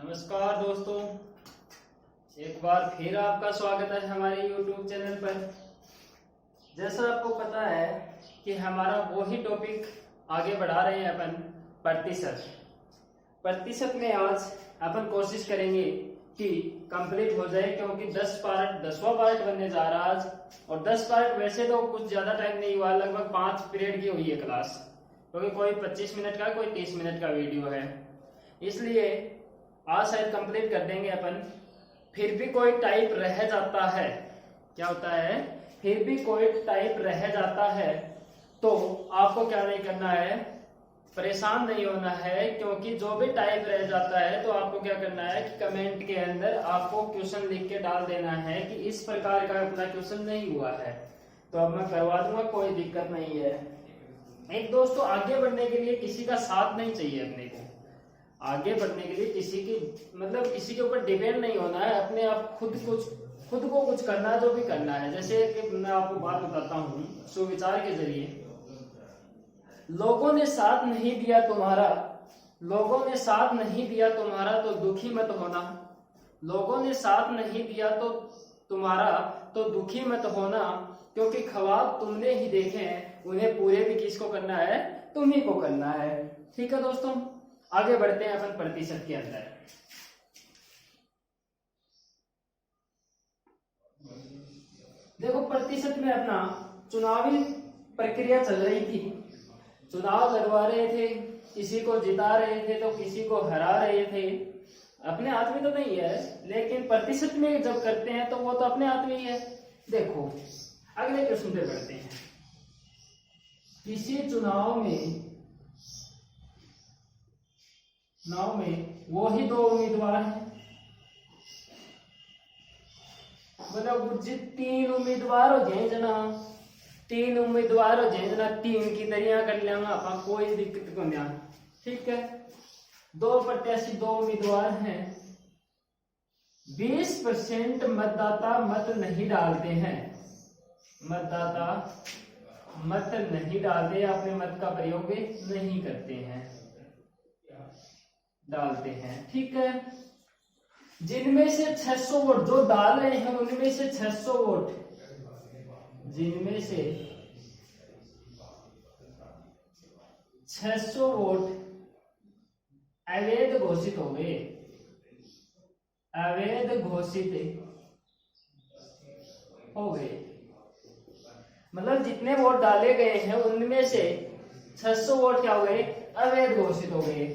नमस्कार दोस्तों, एक बार फिर आपका स्वागत है हमारे YouTube चैनल पर। जैसा आपको पता है कि हमारा वही टॉपिक आगे बढ़ा रहे हैं अपन प्रतिशत में आज अपन कोशिश करेंगे कि कंप्लीट हो जाए, क्योंकि 10वां पार्ट बनने जा रहा आज। और 10 पार्ट वैसे तो कुछ ज्यादा टाइम नहीं हुआ, लगभग 5 पीरियड की हुई है क्लास, क्योंकि कोई 25 मिनट का कोई 30 मिनट का वीडियो है, इसलिए आज शायद कंप्लीट कर देंगे अपन। फिर भी कोई टाइप रह जाता है, क्या होता है, फिर भी कोई टाइप रह जाता है तो आपको क्या नहीं करना है, परेशान नहीं होना है, क्योंकि जो भी टाइप रह जाता है तो आपको क्या करना है कि कमेंट के अंदर आपको क्वेश्चन लिख के डाल देना है कि इस प्रकार का अपना क्वेश्चन नहीं हुआ है, तो अब मैं करवा दूंगा, कोई दिक्कत नहीं है। एक दोस्तों, आगे बढ़ने के लिए किसी का साथ नहीं चाहिए अपने को। आगे बढ़ने के लिए किसी के ऊपर डिपेंड नहीं होना है, अपने आप खुद को कुछ करना है, जो भी करना है। जैसे कि मैं आपको बात बताता हूँ सुविचार के जरिए। लोगों ने साथ नहीं दिया तुम्हारा तो दुखी मत होना। लोगों ने साथ नहीं दिया तो तुम्हारा तो दुखी मत होना, क्योंकि ख्वाब तुमने ही देखे हैं, उन्हें पूरे भी किसको करना है, तुम ही को करना है। ठीक है दोस्तों, आगे बढ़ते हैं अपन प्रतिशत के अंदर। देखो, प्रतिशत में अपना चुनावी प्रक्रिया चल रही थी, चुनाव लगवा रहे थे, किसी को जिता रहे थे तो किसी को हरा रहे थे। अपने हाथ में तो नहीं है, लेकिन प्रतिशत में जब करते हैं तो वो तो अपने हाथ में ही है। देखो, अगले क्वेश्चन पे बढ़ते हैं। किसी चुनाव में वही दो उम्मीदवार हैं, मतलब 3 उम्मीदवार हो जाए जना, 3 उम्मीदवार हो जाए जना, 3 की दरिया कर लेंगे आप, कोई दिक्कत को नहीं। ठीक है, 2 प्रत्याशी 2 उम्मीदवार हैं, 20% मतदाता मत नहीं डालते हैं, मतदाता मत नहीं डालते, अपने मत का प्रयोग नहीं करते हैं, डालते हैं। ठीक है, जिनमें से 600 वोट जो डाल रहे हैं, उनमें से 600 वोट, जिनमें से 600 वोट अवैध घोषित हो गए, अवैध घोषित हो गए, मतलब जितने वोट डाले गए हैं उनमें से 600 वोट क्या हो गए, अवैध घोषित हो गए।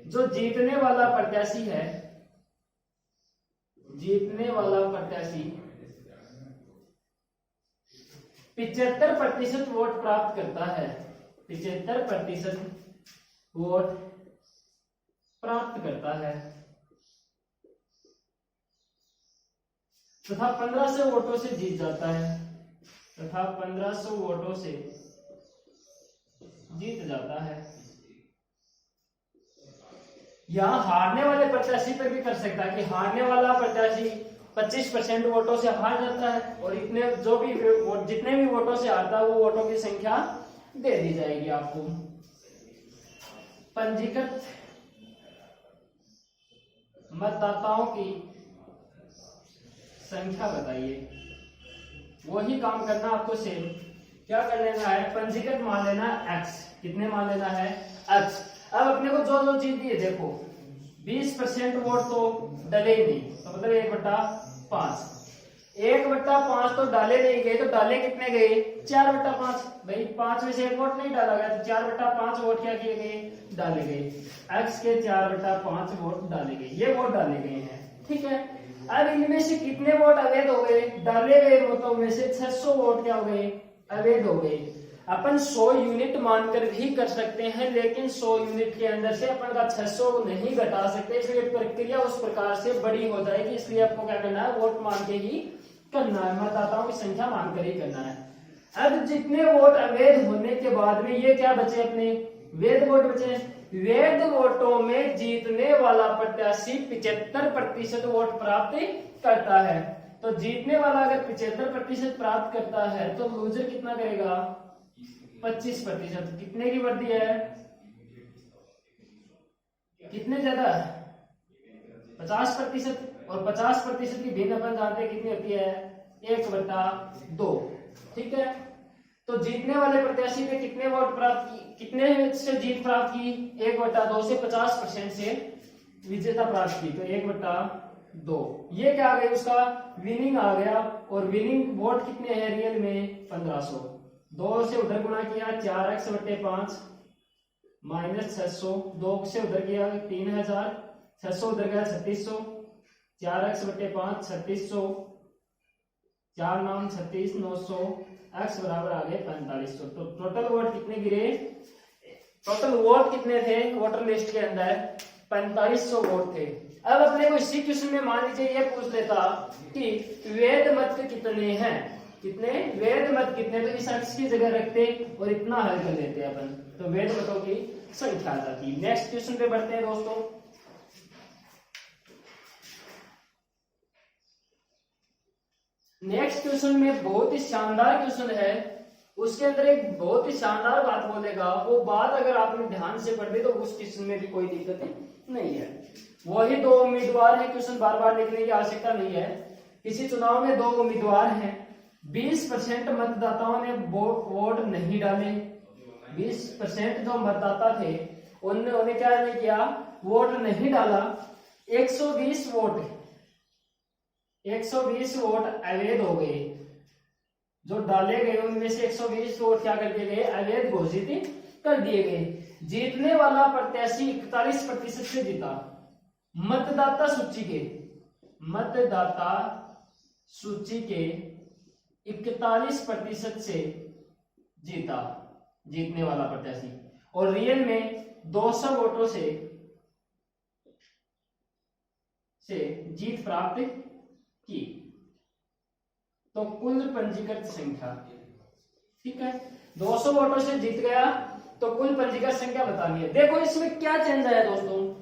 जो जीतने वाला प्रत्याशी है, जीतने वाला प्रत्याशी 75% वोट प्राप्त करता है, 75% वोट प्राप्त करता है, तथा 1500 वोटों से जीत जाता है, तथा 1500 वोटों से जीत जाता है। यहाँ हारने वाले प्रत्याशी पर भी कर सकता है कि हारने वाला प्रत्याशी 25% वोटों से हार जाता है, और जितने भी वोटों से हारता है वो वोटों की संख्या दे दी जाएगी आपको। पंजीकृत मतदाताओं की संख्या बताइए। वही काम करना आपको सेम, क्या कर लेना है, पंजीकृत मान लेना x, कितने मान लेना है, x। अब अपने को जो चीज दी है, देखो 20% वोट तो डले ही नहीं, तो मतलब 1/5, 1/5 तो डाले नहीं गए, तो डाले कितने गए, 4/5। भाई 5 में से 1 वोट नहीं डाला गया, तो 4/5 वोट क्या किए गए, डाले गए, x के 4/5 वोट डाले गए, ये वोट डाले गए हैं। ठीक है, अब इनमें से कितने वोट अवैध हो गए, डाले गए वोटों में से 600 वोट क्या हो गए, अवैध हो गए। अपन 100 यूनिट मानकर भी कर सकते हैं, लेकिन 100 यूनिट के अंदर से अपन का 600 नहीं घटा सकते, इसलिए प्रक्रिया उस प्रकार से बड़ी हो जाएगी। इसलिए आपको क्या करना है, वोट मान के ही करना है, मतदाताओं की संख्या मानकर ही करना है। अब जितने वोट अवैध होने के बाद में ये क्या बचे, अपने वैध वोट बचे। वैध वोटों में जीतने वाला प्रत्याशी 75% वोट प्राप्त करता है, तो जीतने वाला अगर 75% प्राप्त करता है तो लूजर कितना करेगा, 25%। कितने की वर्दी है, कितने ज्यादा, 50%, और 50% की भिन्न अपन जानते हैं कितनी होती है, 1/2। ठीक है, तो जीतने वाले प्रत्याशी ने कितने वोट प्राप्त की, कितने से जीत प्राप्त की, 1/2 से 50% से विजेता प्राप्त की, तो 1/2। ये क्या आ गया, उसका विनिंग आ गया, और विनिंग वोट कितने हैं रियल में 1500। 2 से उधर गुणा किया 4x/5 माइनस 600, 2 से उधर किया 3000, 600 उधर गया 3600, 4x/5 3600, 4 9 36 900, x बराबर आ गए 4500। तो टोटल वोट कितने गिरे, टोटल वोट कितने थे वोटर लिस्ट के अंदर, 4500 वोट थे। अब अपने को इसी क्वेश्चन में मान लीजिए ये पूछ लेता कि वेद मत कितने हैं, कितने वेद मत कितने, तो इस अक्ष की जगह रखते और इतना हल कर लेते अपन, तो वेद मतों की संख्या आ जाती। नेक्स्ट क्वेश्चन पे बढ़ते हैं दोस्तों। नेक्स्ट क्वेश्चन में बहुत ही शानदार क्वेश्चन है, उसके अंदर एक बहुत ही शानदार बात बोलेगा, वो बात अगर आपने ध्यान से पढ़ ली तो उस क्वेश्चन में भी कोई दिक्कत नहीं है। वही 2 उम्मीदवार है, क्वेश्चन बार बार लिखने की आवश्यकता नहीं है। किसी चुनाव में 2 उम्मीदवार हैं, 20% मतदाताओं ने वोट नहीं डाले, 20% जो मतदाता थे उन्होंने क्या नहीं किया, वोट नहीं डाला। 120 वोट अवैध हो गए, जो डाले गए उनमें से 120 वोट क्या कर दिए गए, अवैध घोषित कर दिए गए। जीतने वाला प्रत्याशी 41% से जीता, मतदाता सूची के 41% से जीता जीतने वाला प्रत्याशी, और रियल में 200 वोटों से जीत प्राप्त की। तो कुल पंजीकृत संख्या, ठीक है, 200 वोटों से जीत गया, तो कुल पंजीकृत संख्या बतानी है। देखो इसमें क्या चेंज आया दोस्तों,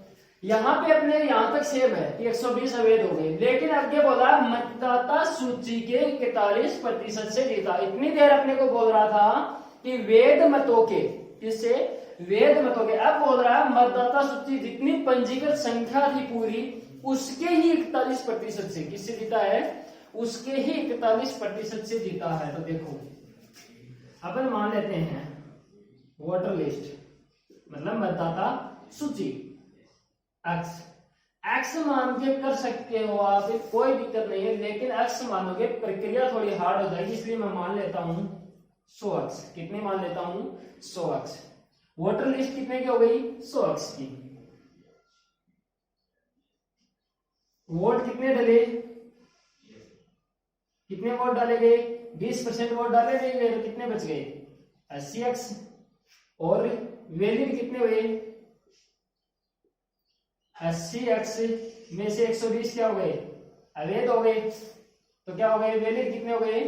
यहाँ पे अपने यहाँ तक सेम है कि 120 अवैध हो गए, लेकिन आगे बोला मतदाता सूची के 41% से जीता। इतनी देर अपने को बोल रहा था कि वेद मतों के, किससे, वेद मतों के, अब बोल रहा है मतदाता सूची जितनी पंजीकृत संख्या थी पूरी, उसके ही 41% से किससे जीता है, उसके ही 41% से जीता है। तो देखो अपन मान लेते हैं वोटर लिस्ट मतलब मतदाता सूची, एक्स मान के कर सकते हो आप, कोई दिक्कत नहीं है, लेकिन एक्स मानोगे प्रक्रिया थोड़ी हार्ड हो जाएगी, इसलिए मैं मान लेता हूं 100x। कितने मान लेता हूं, 100x। वोटर लिस्ट कितने की हो गई, 100x की। वोट कितने डले, कितने वोट डाले गए, 20% वोट डाले गए, तो कितने बच गए, 80x। और वैलिड कितने हुए, 80x में से 120 क्या हो गए, अवैध हो गए, तो क्या हो गए, वैलिड कितने हो गए,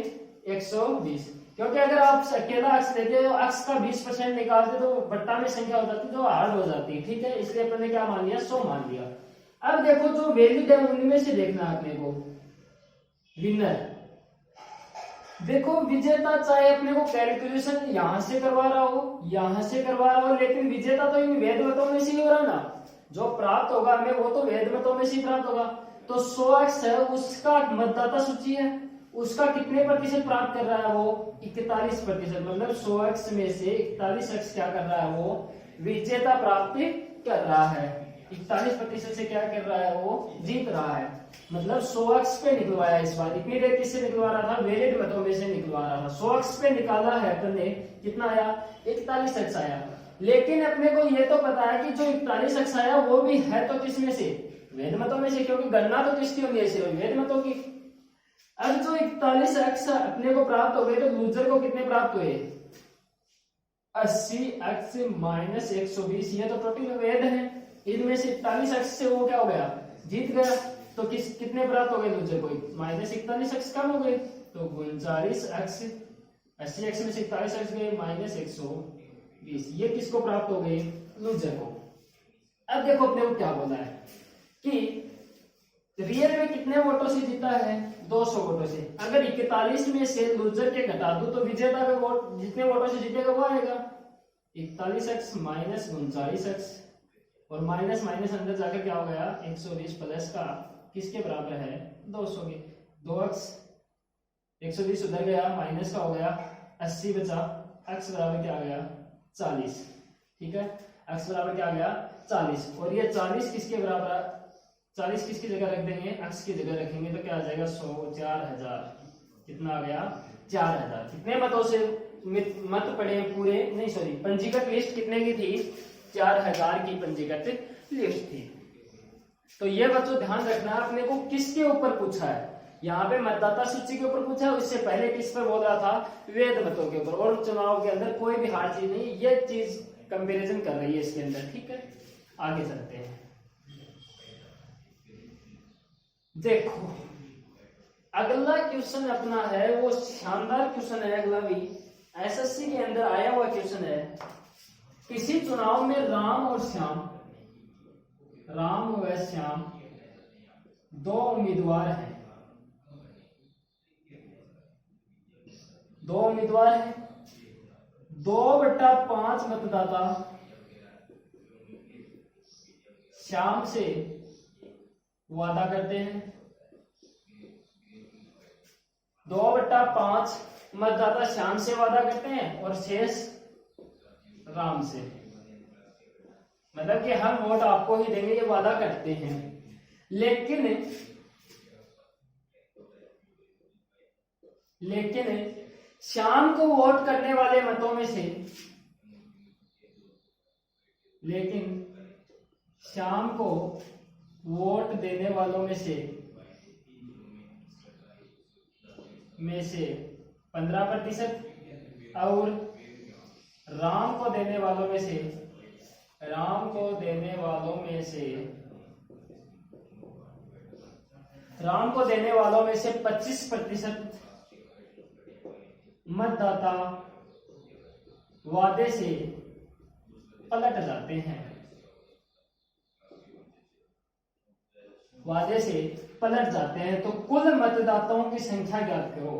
120। क्योंकि अगर आप अकेला अक्ष लेते हो, अक्ष का 20% निकालते तो बट्टा में संख्या हो जाती, तो हार्ड हो जाती, ठीक है, इसलिए अपने क्या मान लिया, 100 मान लिया। अब देखो जो वैलिड है उनमें से देखना अपने को विनर। देखो विजेता चाहे अपने को कैलकुलेशन यहां से करवा रहा हो, यहां से करवा रहा हो, लेकिन विजेता तो इन वेद मतों में से ही हो रहा ना, जो प्राप्त होगा हमें वो तो वेद मतों में से ही प्राप्त होगा। तो 100x है, उसका मतदाता सूची है, उसका कितने प्रतिशत प्राप्त कर रहा है, वो 41%। मतलब 100x में से 41x क्या कर रहा है, वो विजेता प्राप्त कर रहा है, 41% से क्या कर रहा है, वो जीत रहा है। मतलब 100x पे निकलवाया इस बार। इतनी देर किससे निकलवा रहा था, वैलिड मतों में से निकलवा रहा था। 100x पे निकाला है अपन ने, कितना आया, 41x आया। लेकिन अपने को ये तो पता है कि जो 41x आया वो भी है तो किसमें से, वेद मतों में से, क्योंकि गणना तो किसकी होगी, ऐसे वेद मतों की। अब जो 41x अपने को प्राप्त हो गए, तो लूजर को कितने प्राप्त हुए, 80x माइनस 120। ये तो टोटल वेद है, इनमें से 41x से वो क्या हो गया, जीत गया। तो कितने प्राप्त हो गए लूजर को, माइनस 41x कम हो गए, तो 39x, 80x में से 41x गए माइनस 120, ये किसको प्राप्त हो गए, लूजर को। अब देखो अपने को क्या बोला है कि रियल में कितने वोटों से जीता है, 200 वोटों से। अगर 41 में से लूजर के घटा दूं तो विजेता का वोट जितने वोटों से जीतेगा वो आएगा, 41x माइनस 39x, और माइनस माइनस अंदर जाकर क्या हो गया 120 प्लस का किसके बराबर है 200 के। 2x 120 उधर गया माइनस का हो गया 80 बचा, x बराबर क्या आ गया 40। ठीक है, x बराबर क्या आ गया 40। और ये 40 किसके बराबर 40 किसकी जगह रख देंगे x की जगह रखेंगे तो क्या आ जाएगा 100 4000। कितना आ गया 4000। कितने मतों से मत पड़े पूरे नहीं सॉरी पंजीकृत लिस्ट कितने की थी 4000 की पंजीकृत लिस्ट थी। तो ये बच्चों ध्यान रखना अपने को किसके ऊपर पूछा है, यहाँ पे मतदाता सूची के ऊपर पूछा है, उससे पहले किस पर बोल रहा था वेद मतों के ऊपर। और चुनाव के अंदर कोई भी हार्ड चीज नहीं, ये चीज कंपैरिजन कर रही है इसके अंदर। ठीक है, आगे चलते हैं। देखो अगला क्वेश्चन अपना है वो शानदार क्वेश्चन है, अगला भी एसएससी के अंदर आया हुआ क्वेश्चन है। किसी चुनाव में राम और श्याम दो उम्मीदवार हैं, दो उम्मीदवार हैं, 2/5 मतदाता श्याम से वादा करते हैं, 2/5 मतदाता श्याम से वादा करते हैं और शेष राम से। मतलब कि हम वोट आपको ही देंगे, ये वादा करते हैं। लेकिन श्याम को वोट करने वाले मतों में से श्याम को वोट देने वालों में से 15% और राम को देने वालों में से 25% मतदाता वादे से पलट जाते हैं। तो कुल मतदाताओं की संख्या ज्ञात करो।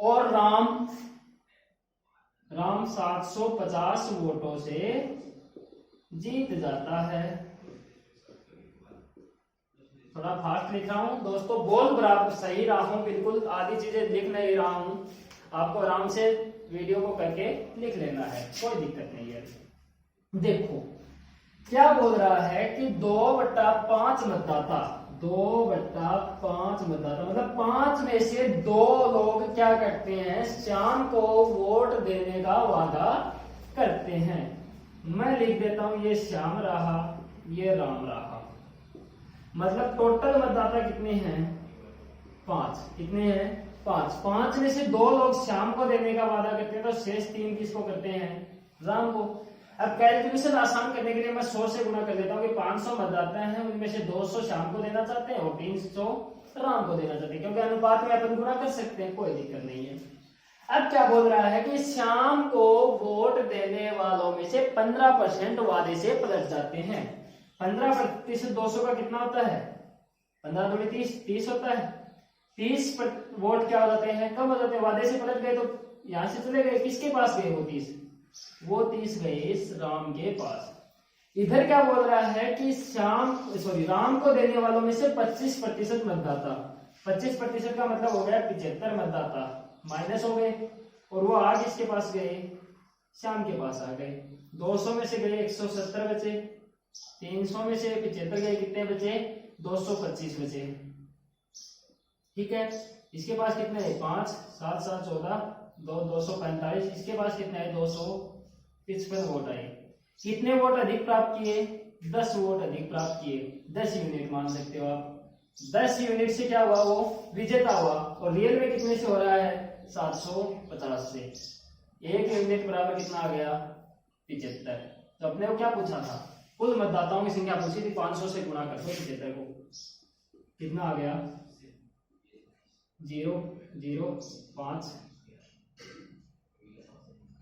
और राम 750 वोटों से जीत जाता है। थोड़ा फास्ट लिख रहा हूं दोस्तों, बोल बराबर सही रहा हूं, बिल्कुल आधी चीजें लिख नहीं रहा हूं, आपको आराम से वीडियो को करके लिख लेना है, कोई दिक्कत नहीं है। देखो क्या बोल रहा है कि 2/5 मतदाता मतलब 5 में से 2 लोग क्या करते हैं, श्याम को वोट देने का वादा करते हैं। मैं लिख देता हूं ये श्याम रहा, ये राम रहा। मतलब टोटल मतदाता कितने हैं 5। कितने हैं 5। 5 में से 2 लोग श्याम को देने का वादा करते हैं, तो शेष 3 किसको करते हैं राम को। अब कैलकुलेशन आसान करने के लिए मैं 100 से गुना कर देता हूँ कि 500 मतदाता हैं, उनमें से 200 श्याम को देना चाहते हैं और 300 राम को देना चाहते हैं, क्योंकि अनुपात में अपन गुना कर सकते हैं, कोई दिक्कत नहीं है। अब क्या बोल रहा है कि श्याम को वोट देने वालों में से 15% वादे से पलट जाते हैं। 15% 200 का कितना होता है 15 दूनी 30 होता है। 30 वोट क्या हो जाते हैं कम हो जाते हैं, वादे से पलट गए तो यहां से चले गए, किसके पास गए वो 30 गए इस राम के पास। इधर क्या बोल रहा है कि राम को देने वालों में से 25% मतदाता, 25% का मतलब हो गया 75 मतदाता माइनस हो गए, और वो आगे किसके पास गए श्याम के पास आ गए। 200 में से गए 170 बचे, 300 में से 75 गए, कितने बचे 225 बचे। ठीक है, इसके पास कितने है 5 7 7 14 245, इसके पास कितने है 255 वोट आए। कितने वोट अधिक प्राप्त किए 10 वोट अधिक प्राप्त किए, 10 यूनिट मान सकते हो आप। 10 यूनिट से क्या हुआ वो विजेता हुआ, और रियल में कितने से हो रहा है 750 से। 1 यूनिट बराबर कितना आ गया 75। तो अपने को क्या पूछा था कुल मतदाताओं की संख्या पूछी थी, 500 से गुणा कर दो 75 को, कितना आ गया 0 0 5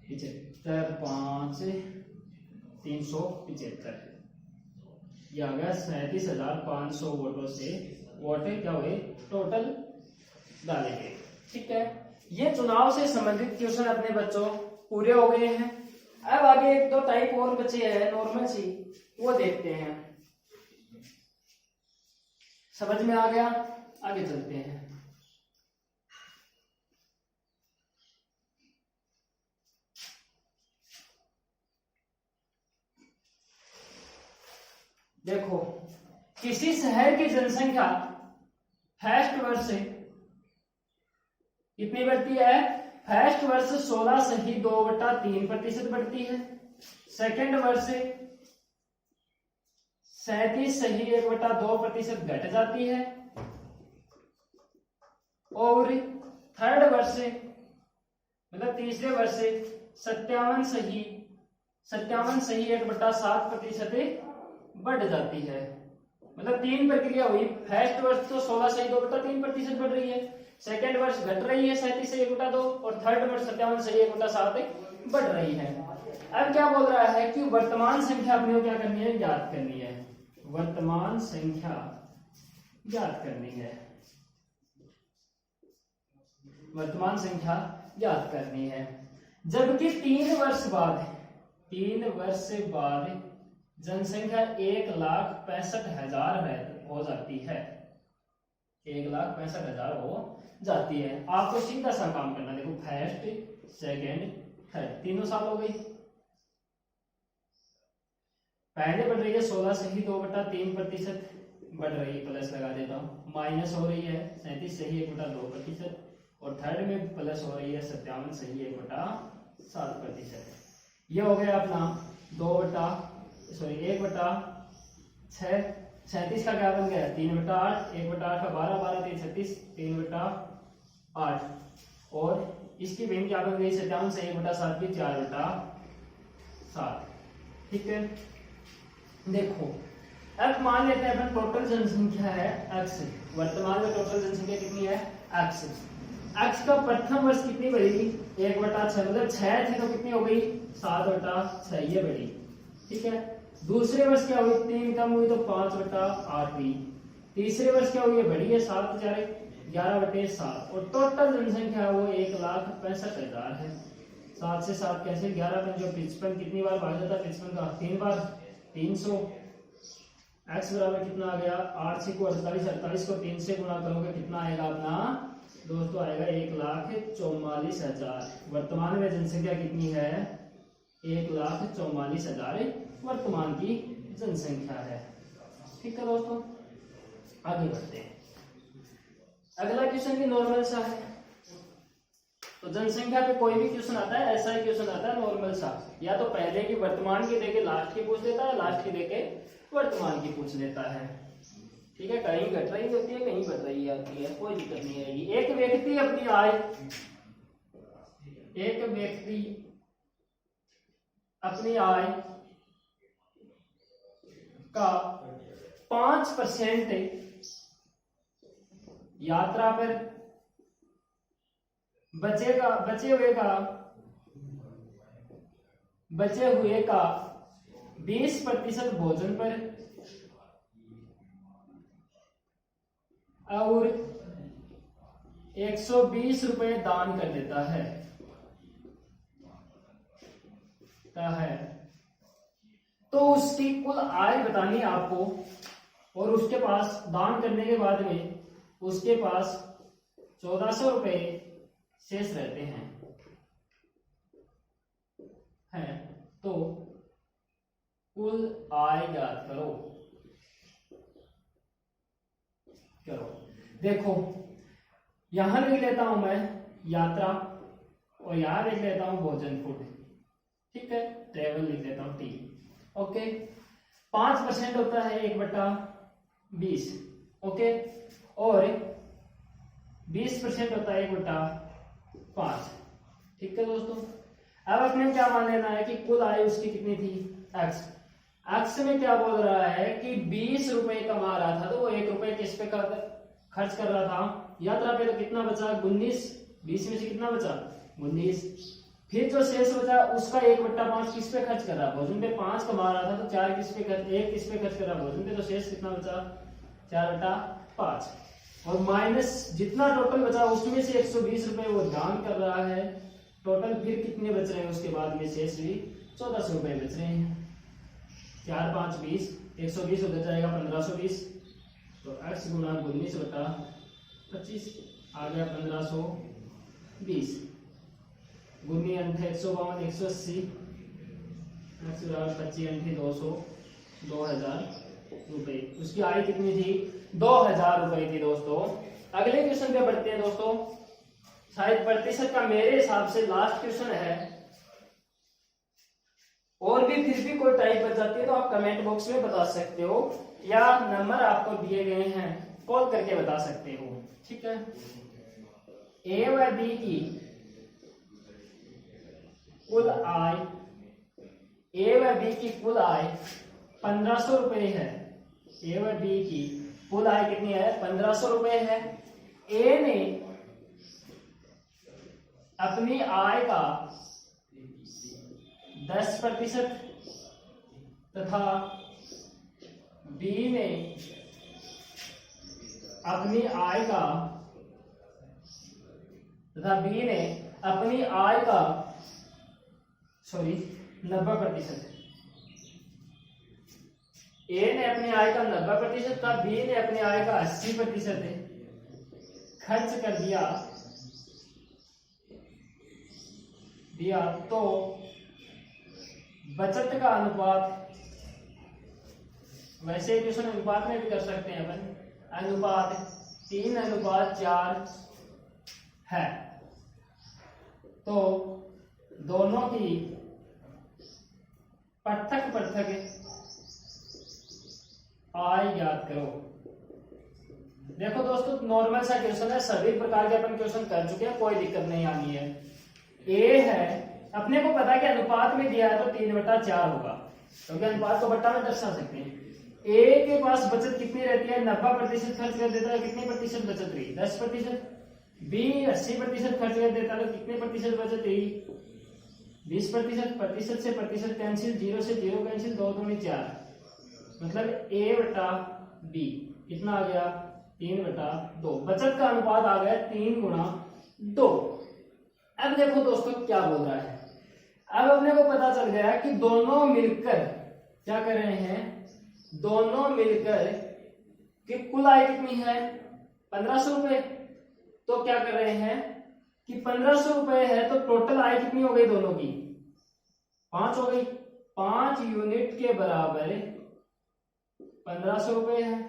75 5 375, यह आ गया 37,500 वोटों से वोट क्या हुए टोटल डालेंगे। ठीक है, ये चुनाव से संबंधित क्वेश्चन अपने बच्चों पूरे हो गए हैं। अब आगे एक दो टाइप और बचे हैं नॉर्मल सी, वो देखते हैं। समझ में आ गया? आगे चलते हैं। देखो, किसी शहर की जनसंख्या फर्स्ट वर्ष से कितनी बढ़ती है? फर्स्ट वर्ष 16.2/3% बढ़ती है। सेकंड वर्ष 37.1/2% घट जाती है। और थर्ड वर्ष मतलब तीसरे वर्ष 57.1/7% बढ़ जाती है। मतलब तीन प्रक्रिया हुई। फर्स्ट वर्ष तो 16.2/3% बढ़ रही है, सेकेंड वर्ष घट रही है 37.1/2 और थर्ड वर्ष 57.1/7 बढ़ रही है। अब क्या बोल रहा है कि वर्तमान संख्या अपने को क्या करनी है? ज्ञात करनी है। वर्तमान संख्या ज्ञात करनी है। वर्तमान संख्या ज्ञात करनी है। जबकि 3 वर्ष बाद जनसंख्या 1,65,000 हो जाती है। 1,65,000 हो जाती है। आपको सीधा सा काम करना। देखो, फर्स्ट सेकेंड थर्ड तीनों साल हो गई। पहले बढ़ रही है 16.2/3% बढ़ रही है, प्लस लगा देता हूं। माइनस हो रही है 37.1/2% और थर्ड में प्लस हो रही है 57.1/7%। ये हो गया अपना 1/6 का क्या बन गया? 3/8। 1/8 का 12, 12 3 36, 3/8 और इसकी भिन्न क्या बन गई? 57.1/7 की 4/7। ठीक है, देखो अब मान लेते हैं अपन टोटल जनसंख्या है x। वर्तमान में टोटल जनसंख्या कितनी है? x का प्रथम वर्ष कितनी बढ़ेगी? 1/6। मतलब 6 थी तो कितनी हो गई? 7/6 ये बढ़ी। ठीक है, दूसरे वर्ष क्या हुई? 3 कम हुई तो 5/8 हुई। तीसरे वर्ष क्या हुई? बढ़ी है 7 4 11/7 और टोटल जनसंख्या वो 1,65,000 है। 7 से 7 कैसे? 11 5 55 कितनी बार भाग जाता है? 55 का 3 बार 300। x बराबर कितना आ गया? 8 6 को 48, 48 को 3 से गुणा करोगे कितना आएगा अपना दोस्तों? आएगा 1,44,000। वर्तमान में जनसंख्या कितनी है? 1,44,000 वर्तमान की जनसंख्या है। ठीक है दोस्तों, आगे बढ़ते हैं। अगला क्वेश्चन भी नॉर्मल सा है। तो जनसंख्या पे कोई भी क्वेश्चन आता है ऐसा ही क्वेश्चन आता है नॉर्मल सा। या तो पहले की वर्तमान की देके लास्ट की पूछ लेता है, लास्ट की देके वर्तमान की पूछ लेता है। ठीक है, कहीं घट रही होती है, कहीं बढ़ रही होती है, कोई दिक्कत नहीं आएगी। एक व्यक्ति अपनी आय का 5% यात्रा पर बचे हुए का 20% भोजन पर और 120 रुपए दान कर देता है। तो उसकी कुल आय बतानी है आपको और उसके पास दान करने के बाद में उसके पास 1400 रुपए शेष रहते हैं। तो कुल आय ज्ञात करो। देखो, यहां लिख लेता हूं मैं यात्रा और यहां लिख लेता हूं भोजन फूड। ठीक है, ट्रेवल लिख लेता हूं टी। ओके, 5% होता है 1/20। ओके, और 20% होता है 1/5। ठीक है दोस्तों, अब अपने क्या मान लेना है कि कुल आय उसकी कितनी थी? x में क्या बोल रहा है कि 20 रुपए कमा रहा था तो वो 1 रुपए किस पे खर्च कर रहा था? यात्रा पे। तो कितना बचा? 19। 20 में से कितना बचा? 19। फिर जो शेष बचा उसका 1/5 किस पे खर्च कर रहा? भोजन पे। 5 कमा रहा था तो 4 किस पे 1 किस पे खर्च कर रहा? भोजन पे। तो शेष कितना बचा? 4/5। 5 और माइनस जितना टोटल बचा उसमें से 120 रुपए वो दान कर रहा है। टोटल फिर कितने बच रहे हैं उसके बाद में शेष भी 1400 रुपए बच रहे हैं। 4 5 20, 120 उधर जाएगा 1520, तो x गुना 19/25 आ गया 1520। गुनी अंक 152 180, x बराबर 25 अंक 200, 2000 रुपए। उसकी आय कितनी थी? 2000 रुपए थी दोस्तों। अगले क्वेश्चन पे बढ़ते हैं दोस्तों। शायद प्रतिशत का मेरे हिसाब से लास्ट क्वेश्चन है, और भी फिर भी कोई टाइप बच जाती है तो आप कमेंट बॉक्स में बता सकते हो, या नंबर आपको दिए गए हैं कॉल करके बता सकते हो। ठीक है, ए व बी की कुल आय, ए व बी की कुल आय 1500 रुपए है। ए व बी की कुल आय कितनी है? 1500 रुपए है। ए ने अपनी आय का 10% तथा बी ने अपनी आय का 90%। ए ने अपनी आय का 90% था, बी ने अपनी आय का 80% खर्च कर दिया तो बचत का अनुपात, वैसे क्वेश्चन अनुपात में भी कर सकते हैं अपन, अनुपात 3:4 है। तो दोनों की पृथक आय ज्ञात करो। देखो दोस्तों, नॉर्मल सा क्वेश्चन है, सभी प्रकार के अपन क्वेश्चन कर चुके हैं, कोई दिक्कत नहीं आनी है। ए है, अपने को पता है कि अनुपात में दिया है तो 3/4 होगा, क्योंकि अनुपात को बट्टा में दर्शा सकते हैं। ए के पास बचत कितनी रहती है? 90% खर्च कर देता है, कितनी प्रतिशत बचत रही? 10%। बी 80% खर्च कर देता है तो कितने प्रतिशत बचत रही? 20%। प्रतिशत से प्रतिशत कैंसिल, 0 से 0 कैंसिल, 2 दूनी 4, मतलब ए बटा बी कितना आ गया? 3/2। बचत का अनुपात आ गया 3:2। अब देखो दोस्तों क्या बोल रहा है। अब अपने को पता चल गया कि दोनों मिलकर क्या कर रहे हैं, दोनों मिलकर कि कुल आय कितनी है? 1500 रुपए। तो क्या कर रहे हैं कि 1500 रुपए है तो टोटल आय कितनी हो गई दोनों की? 5 हो गई। 5 यूनिट के बराबर 1500 रुपए है,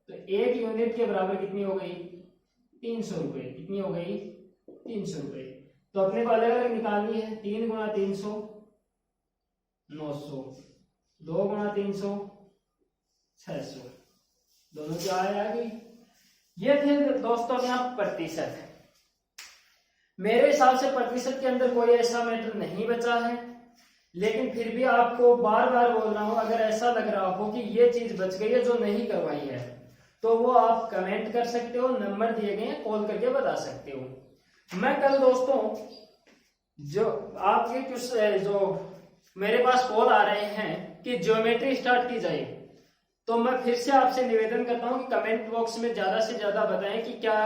तो 1 यूनिट के बराबर कितनी हो गई? 300 रुपए। कितनी हो गई? 300 रुपए। तो अपने को अलग अलग निकालनी है। 3 गुणा 300 900, 2 गुणा 300 600, दोनों की आय आ गई। ये थे दोस्तों यहाँ प्रतिशत। मेरे हिसाब से प्रतिशत के अंदर कोई ऐसा मैटर नहीं बचा है, लेकिन फिर भी आपको बार बार बोल रहा हूं, अगर ऐसा लग रहा हो कि ये चीज बच गई है जो नहीं करवाई है, तो वो आप कमेंट कर सकते हो, नंबर दिए गए हैं, कॉल करके बता सकते हो। मैं कल दोस्तों जो आपके कुछ जो मेरे पास कॉल आ रहे हैं कि ज्योमेट्री स्टार्ट की जाए, तो मैं फिर से आपसे निवेदन करता हूं कि कमेंट बॉक्स में ज्यादा से ज्यादा बताएं कि क्या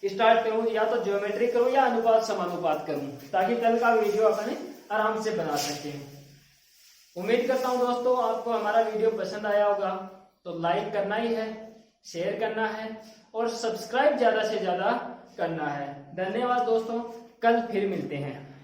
स्टार्ट करूं, या तो ज्योमेट्री करूं या अनुपात समानुपात करूं, ताकि कल का वीडियो अपन आराम से बना सकते हैं। उम्मीद करता हूं दोस्तों आपको हमारा वीडियो पसंद आया होगा, तो लाइक करना ही है, शेयर करना है और सब्सक्राइब ज्यादा से ज्यादा करना है। धन्यवाद दोस्तों, कल फिर मिलते हैं।